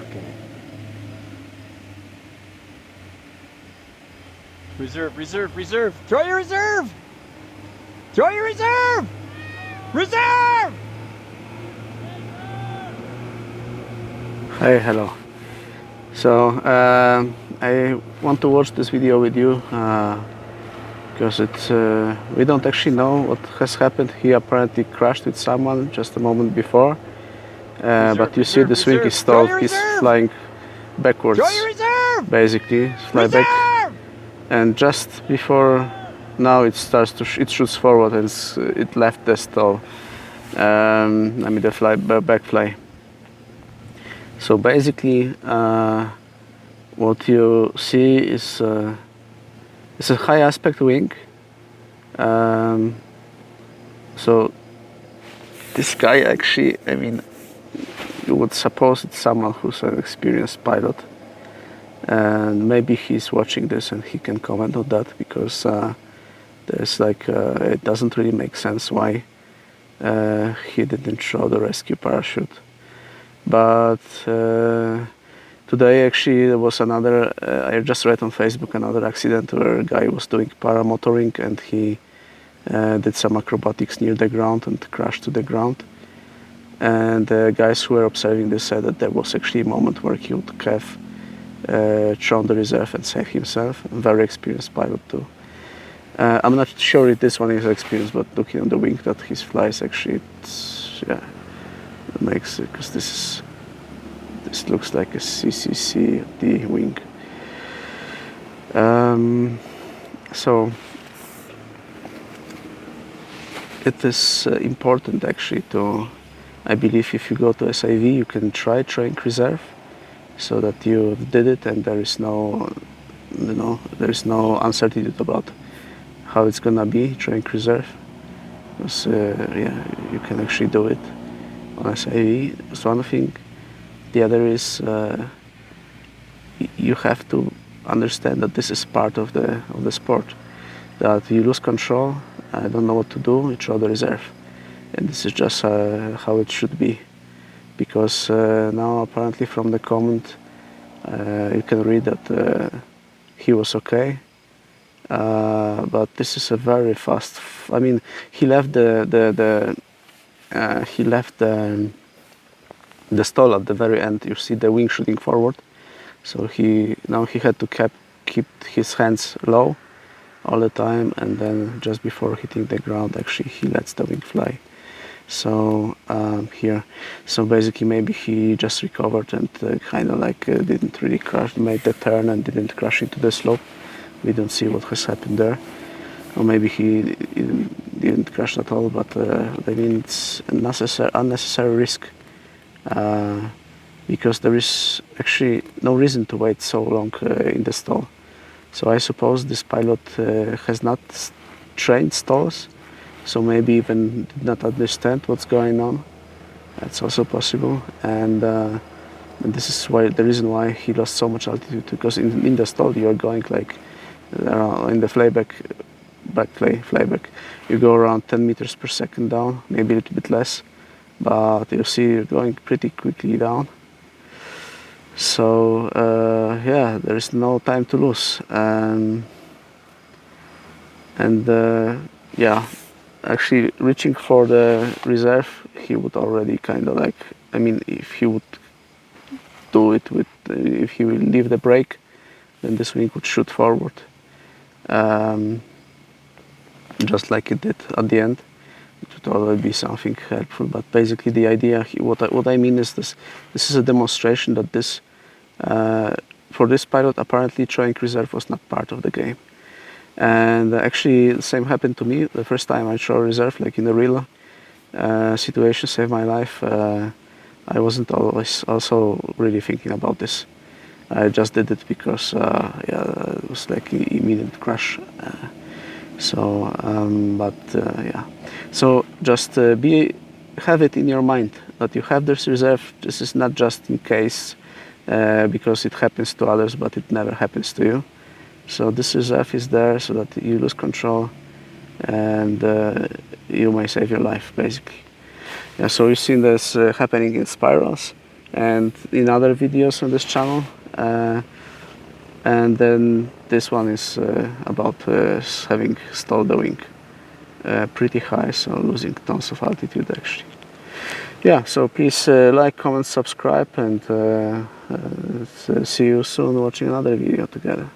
Okay. Reserve, reserve, reserve! Throw your reserve! Throw your reserve! Reserve! Hi, hello. So I want to watch this video with you because we don't actually know what has happened. He apparently crashed with someone just a moment before, but you see the swing is stalled. He's flying backwards, Throw your reserve! basically fly back, and just before now it starts to it shoots forward and it left the stall. I mean the back fly. So basically, what you see is it's a high aspect wing. So this guy actually, I mean, you would suppose it's someone who's an experienced pilot, and maybe he's watching this and he can comment on that, because there's like it doesn't really make sense why he didn't show the rescue parachute. But today actually there was another, I just read on Facebook another accident where a guy was doing paramotoring and he did some acrobatics near the ground and crashed to the ground. And the guys who were observing this said that there was actually a moment where he would have thrown the reserve and saved himself. A very experienced pilot too. I'm not sure if this one is experienced, but looking on the wing that he flies, actually, it's, yeah, it makes it, because this looks like a CCC-D wing. So it is important actually to, I believe if you go to SIV you can try throwing reserve, so that you did it and there is no, there is no uncertainty about how it's gonna be throwing reserve. Because yeah, you can actually do it on SIV. That's one thing. The other is you have to understand that this is part of the sport. That you lose control, I don't know what to do, you throw the reserve. And this is just how it should be. Because now apparently from the comment you can read that he was okay. But this is a very fast. I mean, he left the stall at the very end. You see the wing shooting forward. So he had to keep his hands low all the time, and then just before hitting the ground, actually he lets the wing fly. So here, so basically maybe he just recovered and kind of like didn't really crash, made the turn and didn't crash into the slope. We don't see what has happened there, or maybe he didn't crash at all. But I mean, it's unnecessary risk, because there is actually no reason to wait so long in the stall. So I suppose this pilot has not trained stalls, so maybe even did not understand what's going on. That's also possible, and this is why the reason why he lost so much altitude, because in the stall you are going like in the flyback, you go around 10 meters per second down, maybe a little bit less, but you see you're going pretty quickly down. So yeah, there is no time to lose, and yeah, actually reaching for the reserve, he would already kind of like, I mean, if he would do it with, if he will leave the brake, then this wing would shoot forward, just like it did at the end. It would already be something helpful. But basically the idea, what I mean is this is a demonstration that this, for this pilot, apparently throwing reserve was not part of the game. And actually the same happened to me the first time I throw reserve, like in a real situation, saved my life. I wasn't always also really thinking about this. I just did it because yeah, it was like an immediate crash. Yeah. So just have it in your mind that you have this reserve. This is not just in case, because it happens to others, but it never happens to you. So this reserve is there so that you lose control and you may save your life, basically. Yeah, so you've seen this happening in spirals, and in other videos on this channel. And then this one is about having stalled the wing pretty high, so losing tons of altitude actually. Yeah, so please like, comment, subscribe, and see you soon watching another video together.